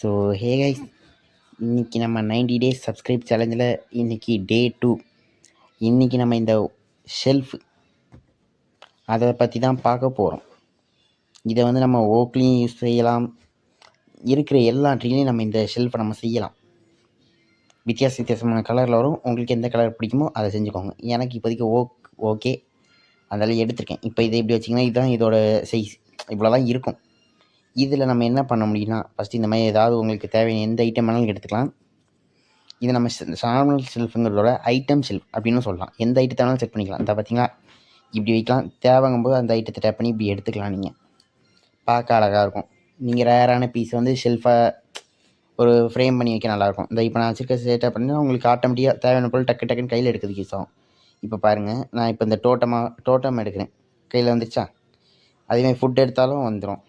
So hey guys, இன்றைக்கி நம்ம 90 days subscribe சேலஞ்சில் இன்றைக்கி டே 2. இன்றைக்கி நம்ம இந்த ஷெல்ஃப் அதை பற்றி தான் பார்க்க போகிறோம். இதை வந்து நம்ம ஓக்லேயும் யூஸ் செய்யலாம், இருக்கிற எல்லா ட்ரீலையும் நம்ம இந்த ஷெல்ஃபை நம்ம செய்யலாம். வித்தியாசமான கலரில் வரும். உங்களுக்கு எந்த கலர் பிடிக்குமோ அதை செஞ்சுக்கோங்க. எனக்கு இப்போதைக்கு ஓகே அதெல்லாம் எடுத்திருக்கேன். இப்போ இதை எப்படி வச்சிங்கன்னா இதுதான் இதோட சைஸ், இவ்வளோ தான் இருக்கும். இதில் நம்ம என்ன பண்ண முடியும்னா, ஃபஸ்ட்டு இந்த மாதிரி ஏதாவது உங்களுக்கு தேவையான எந்த ஐட்டம் வேணாலும் எடுத்துக்கலாம். இது நம்ம நார்மல் ஷெல்ஃபுங்கிறதோட ஐட்டம் ஷெல்ஃப் அப்படின்னு சொல்லலாம். எந்த ஐட்டத்தை வேணாலும் செட் பண்ணிக்கலாம். இந்த பார்த்தீங்களா, இப்படி வைக்கலாம். தேவைங்கும்போது அந்த ஐட்டத்தை டேப் பண்ணி இப்படி எடுத்துக்கலாம். நீங்கள் பார்க்க அழகாக இருக்கும். நீங்கள் ரேரான பீஸ் வந்து ஷெல்ஃபை ஒரு ஃப்ரேம் பண்ணி வைக்க நல்லாயிருக்கும். இந்த இப்போ நான் வச்சுருக்க செட்டப் பண்ணி உங்களுக்கு ஆட்டோமேட்டிக்காக தேவையான பொருள் டக்கு டக்குன்னு கையில் எடுக்கிறதுக்கு யூஸ் ஆகும். இப்போ பாருங்கள், நான் இப்போ இந்த டோட்டம் எடுக்கிறேன், கையில் வந்துருச்சா. அதேமாதிரி ஃபுட் எடுத்தாலும் வந்துடும்.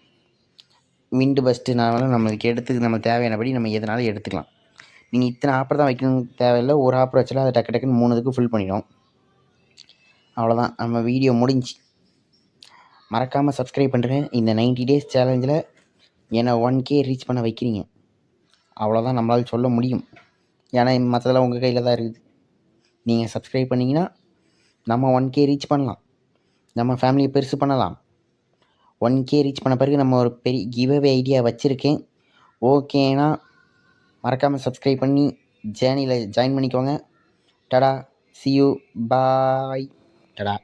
விண்டு பஸ்ட்டுனாலும் நம்மளுக்கு எடுத்து நம்ம தேவையானபடி நம்ம எதனாலும் எடுத்துக்கலாம். நீங்கள் இத்தனை ஆப்பர் தான் வைக்கணும்னு தேவையில்லை. ஒரு ஆப்பர் வச்சாலும் அதை டக்கு டக்குன்னு 3 இதுக்கு ஃபுல் பண்ணிடும். அவ்வளோதான், நம்ம வீடியோ முடிஞ்சு. மறக்காமல் சப்ஸ்கிரைப் பண்ணுறேன். இந்த 90 டேஸ் சேலஞ்சில் என்னை 1K ரீச் பண்ண வைக்கிறீங்க. அவ்வளோதான் நம்மளால் சொல்ல முடியும். ஏன்னா மற்றதெல்லாம் உங்கள் கையில் தான் இருக்குது. நீங்கள் சப்ஸ்கிரைப் பண்ணிங்கன்னா நம்ம 1K ரீச் பண்ணலாம், நம்ம ஃபேமிலியை பெருசு பண்ணலாம். 1K ரீச் பண்ண பிறகு நம்ம ஒரு பெரிய கிவ்அவே ஐடியா வச்சுருக்கேன். ஓகேனா மறக்காமல் சப்ஸ்கிரைப் பண்ணி ஜேர்னியில் ஜாயின் பண்ணிக்கோங்க. டடா, see you, bye, டடா.